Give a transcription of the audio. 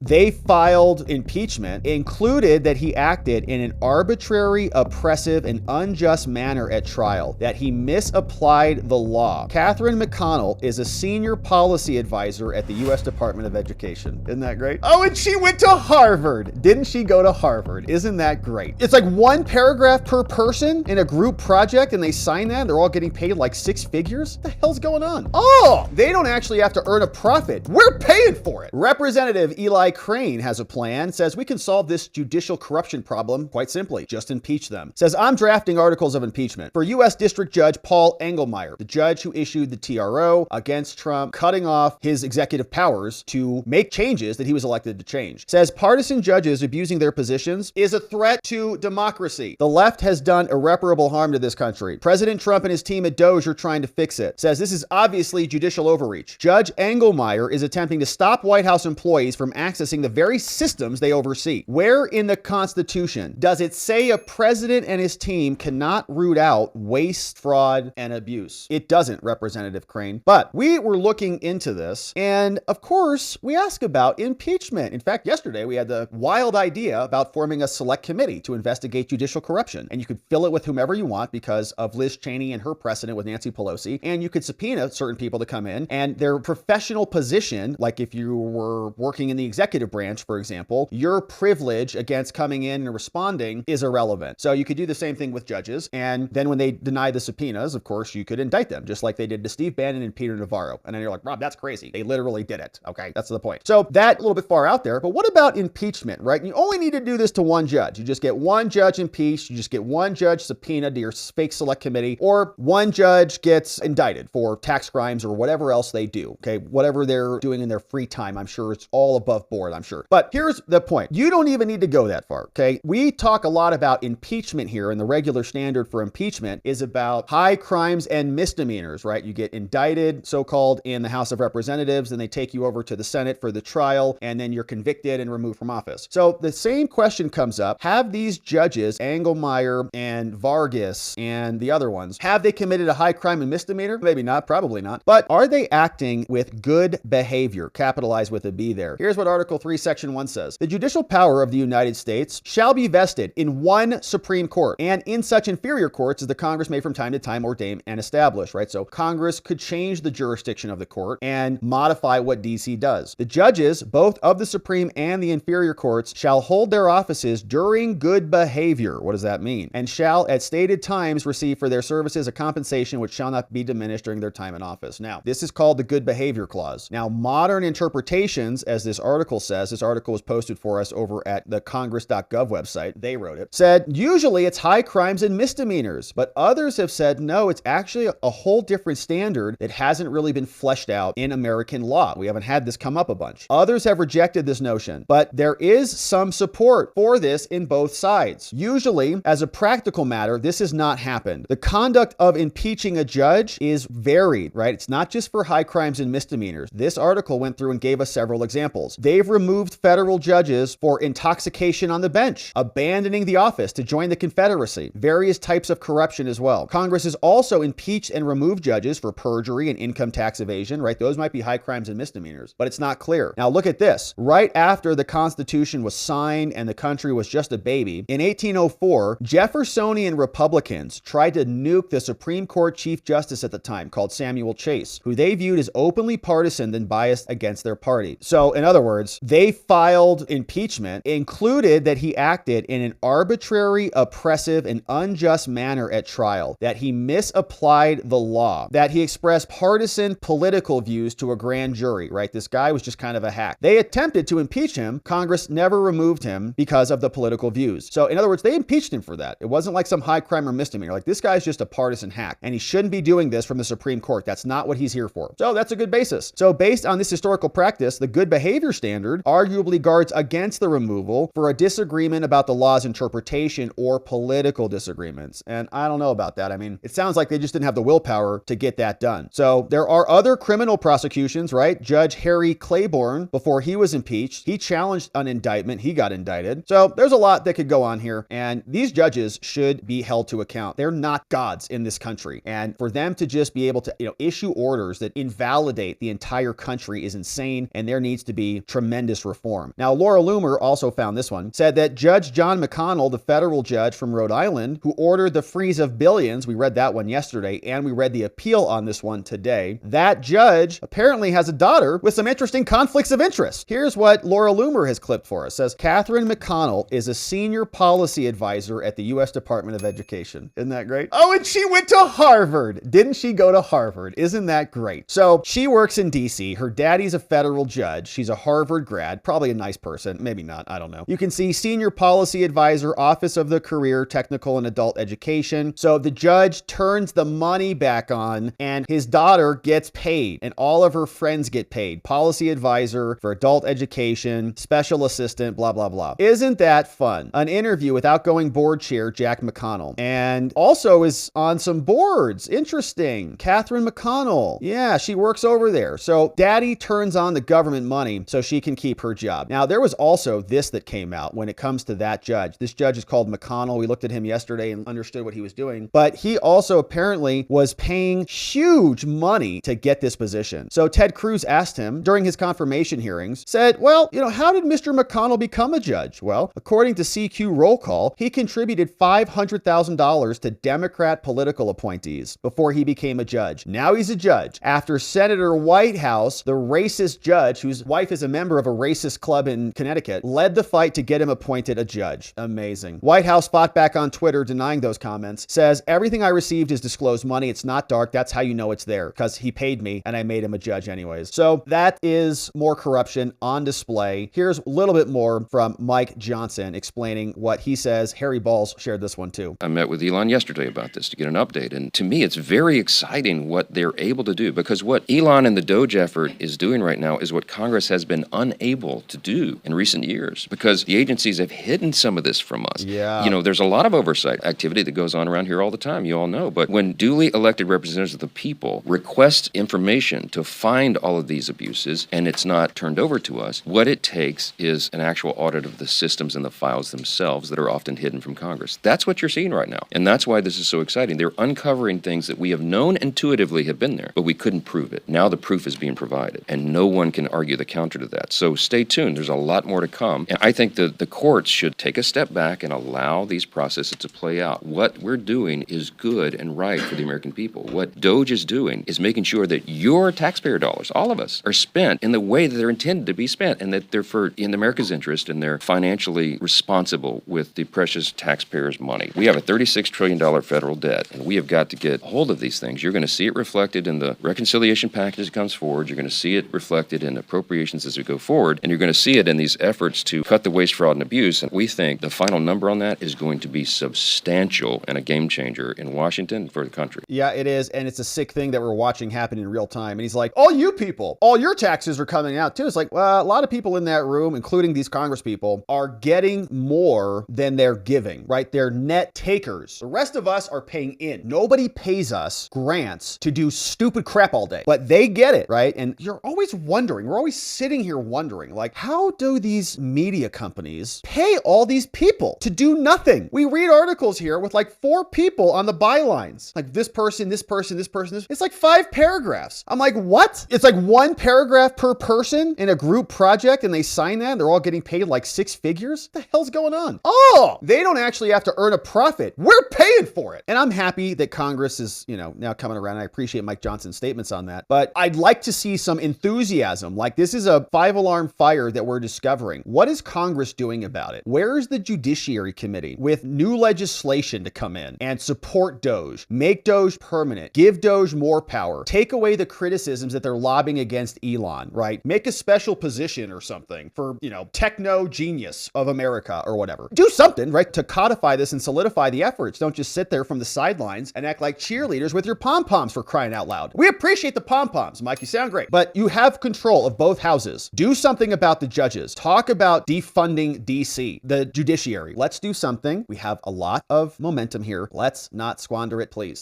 They filed impeachment, included that he acted in an arbitrary, oppressive, and unjust manner at trial, that he misapplied the law. Catherine McConnell is a senior policy advisor at the U.S. Department of Education. Isn't that great? Oh, and she went to Harvard. Didn't she go to Harvard? Isn't that great? It's like one paragraph per person in a group project, and they sign that, and they're all getting paid like 6 figures? What the hell's going on? Oh, they don't actually have to earn a profit. We're paying for it. Representative Eli Crane has a plan, says we can solve this judicial corruption problem quite simply. Just impeach them. Says, I'm drafting articles of impeachment for U.S. District Judge Paul Engelmeyer, the judge who issued the TRO against Trump, cutting off his executive powers to make changes that he was elected to change. Says partisan judges abusing their positions is a threat to democracy. The left has done irreparable harm to this country. President Trump and his team at DOGE are trying to fix it. Says this is obviously judicial overreach. Judge Engelmeyer is attempting to stop White House employees from accessing the very systems they oversee. Where in the Constitution does it say a president and his team cannot root out waste, fraud, and abuse? It doesn't, Representative Crane. But we were looking into this, and of course, we ask about impeachment. In fact, yesterday we had the wild idea about forming a select committee to investigate judicial corruption, and you could fill it with whomever you want because of Liz Cheney and her precedent with Nancy Pelosi, and you could subpoena certain people to come in, and their professional position, like if you were working in the executive branch, for example, your privilege against coming in and responding is irrelevant. So you could do the same thing with judges. And then when they deny the subpoenas, of course, you could indict them, just like they did to Steve Bannon and Peter Navarro. And then you're like, Rob, that's crazy. They literally did it. Okay, that's the point. So that a little bit far out there. But what about impeachment, right? You only need to do this to one judge. You just get one judge impeached. You just get one judge subpoenaed to your fake select committee, or one judge gets indicted for tax crimes or whatever else they do. Okay, whatever they're doing in their free time, I'm sure it's all above board, I'm sure. But here's the point. You don't even need to go that far, okay? We talk a lot about impeachment here, and the regular standard for impeachment is about high crimes and misdemeanors, right? You get indicted, so-called, in the House of Representatives, then they take you over to the Senate for the trial, and then you're convicted and removed from office. So the same question comes up. Have these judges, Engelmeyer and Vargas and the other ones, have they committed a high crime and misdemeanor? Maybe not, probably not. But are they acting with good behavior, capitalized with a B there? Here's what Article 3, Section 1 says. The judicial power of the United States shall be vested in one Supreme Court and in such inferior courts as the Congress may from time to time ordain and establish, right? So Congress could change the jurisdiction of the court and modify what DC does. The judges, both of the Supreme and the inferior courts, shall hold their offices during good behavior. What does that mean? And shall at stated times receive for their services a compensation which shall not be diminished during their time in office. Now, this is called the good behavior clause. Now, modern interpretations, as this article says, this article was posted for us over at the congress.gov website, they wrote it, said usually it's high crimes and misdemeanors, but others have said no, it's actually a whole different standard that hasn't really been fleshed out in American law. We haven't had this come up a bunch. Others have rejected this notion, but there is some support for this in both sides. Usually, as a practical matter, this has not happened. The conduct of impeaching a judge is varied, right? It's not just for high crimes and misdemeanors. This article went through and gave us several examples. They've removed federal judges for intoxication on the bench, abandoning the office to join the Confederacy, various types of corruption as well. Congress has also impeached and removed judges for perjury and income tax evasion, right? Those might be high crimes and misdemeanors, but it's not clear. Now look at this. Right after the Constitution was signed and the country was just a baby, in 1804, Jeffersonian Republicans tried to nuke the Supreme Court Chief Justice at the time, called Samuel Chase, who they viewed as openly partisan and biased against their party. So in other words, they filed impeachment, included that he acted in an arbitrary, oppressive, and unjust manner at trial, that he misapplied the law, that he expressed partisan political views to a grand jury, right? This guy was just kind of a hack. They attempted to impeach him. Congress never removed him because of the political views. So in other words, they impeached him for that. It wasn't like some high crime or misdemeanor. Like, this guy's just a partisan hack, and he shouldn't be doing this from the Supreme Court. That's not what he's here for. So that's a good basis. So based on this historical practice, the good behavior standard arguably guards against the removal for a disagreement about the law's interpretation or political disagreements. And I don't know about that. I mean, it sounds like they just didn't have the willpower to get that done. So there are other criminal prosecutions, right? Judge Harry Claiborne, before he was impeached, he challenged an indictment. He got indicted. So there's a lot that could go on here. And these judges should be held to account. They're not gods in this country. And for them to just be able to, issue orders that invalidate the entire country is insane. And there needs to be tremendous tremendous reform. Now, Laura Loomer also found this one, said that Judge John McConnell, the federal judge from Rhode Island, who ordered the freeze of billions, we read that one yesterday, and we read the appeal on this one today, that judge apparently has a daughter with some interesting conflicts of interest. Here's what Laura Loomer has clipped for us. Says, Catherine McConnell is a senior policy advisor at the U.S. Department of Education. Isn't that great? Oh, and she went to Harvard. Didn't she go to Harvard? Isn't that great? So she works in D.C. Her daddy's a federal judge. She's a Harvard grad, probably a nice person. Maybe not. I don't know. You can see senior policy advisor, Office of the Career, Technical and Adult Education. So the judge turns the money back on and his daughter gets paid and all of her friends get paid. Policy advisor for adult education, special assistant, blah, blah, blah. Isn't that fun? An interview with outgoing board chair Jack McConnell, and also is on some boards. Interesting. Catherine McConnell. Yeah, she works over there. So daddy turns on the government money so she can keep her job. Now, there was also this that came out when it comes to that judge. This judge is called McConnell. We looked at him yesterday and understood what he was doing, but he also apparently was paying huge money to get this position. So Ted Cruz asked him during his confirmation hearings, said, well, how did Mr. McConnell become a judge? Well, according to CQ roll call, he contributed $500,000 to Democrat political appointees before he became a judge. Now he's a judge. After Senator Whitehouse, the racist judge, whose wife is a member of a racist club in Connecticut, led the fight to get him appointed a judge. Amazing. Whitehouse fought back on Twitter denying those comments, says, everything I received is disclosed money. It's not dark. That's how you know it's there, because he paid me and I made him a judge anyways. So that is more corruption on display. Here's a little bit more from Mike Johnson explaining what he says. Harry Balls shared this one too. I met with Elon yesterday about this to get an update. And to me, it's very exciting what they're able to do, because what Elon and the DOGE effort is doing right now is what Congress has been unable to do in recent years, because the agencies have hidden some of this from us. Yeah. There's a lot of oversight activity that goes on around here all the time. You all know. But when duly elected representatives of the people request information to find all of these abuses and it's not turned over to us, what it takes is an actual audit of the systems and the files themselves that are often hidden from Congress. That's what you're seeing right now. And that's why this is so exciting. They're uncovering things that we have known intuitively have been there, but we couldn't prove it. Now the proof is being provided, and no one can argue the counter to that. So stay tuned. There's a lot more to come. And I think that the courts should take a step back and allow these processes to play out. What we're doing is good and right for the American people. What DOGE is doing is making sure that your taxpayer dollars, all of us, are spent in the way that they're intended to be spent, and that they're in America's interest, and they're financially responsible with the precious taxpayers' money. We have a $36 trillion federal debt, and we have got to get hold of these things. You're going to see it reflected in the reconciliation package that comes forward. You're going to see it reflected in appropriations as we go forward, and you're going to see it in these efforts to cut the waste, fraud, and abuse. And we think the final number on that is going to be substantial and a game changer in Washington for the country. Yeah, it is. And it's a sick thing that we're watching happen in real time. And he's like, all you people, all your taxes are coming out too. It's like, well, a lot of people in that room, including these Congress people, are getting more than they're giving, right? They're net takers. The rest of us are paying in. Nobody pays us grants to do stupid crap all day, but they get it, right? And you're always wondering, we're always sitting here wondering, like, how do these media companies pay all these people to do nothing? We read articles here with like 4 people on the bylines, like this person, this person, this person, this. It's like 5 paragraphs. I'm like, what? It's like 1 paragraph per person in a group project, and they sign that and they're all getting paid like 6 figures? What the hell's going on? Oh, they don't actually have to earn a profit. We're paying for it. And I'm happy that Congress is, now coming around. I appreciate Mike Johnson's statements on that, but I'd like to see some enthusiasm. Like, this is a 5-alarm fire that we're discovering. What is Congress doing about it? Where is the Judiciary Committee with new legislation to come in and support DOGE, make DOGE permanent, give DOGE more power, take away the criticisms that they're lobbying against Elon, right? Make a special position or something for, techno genius of America or whatever. Do something, right, to codify this and solidify the efforts. Don't just sit there from the sidelines and act like cheerleaders with your pom-poms, for crying out loud. We appreciate the pom-poms, Mike. You sound great, but you have control of both houses. Do something about the judges. Talk about defunding DC, the judiciary. Let's do something. We have a lot of momentum here. Let's not squander it, please.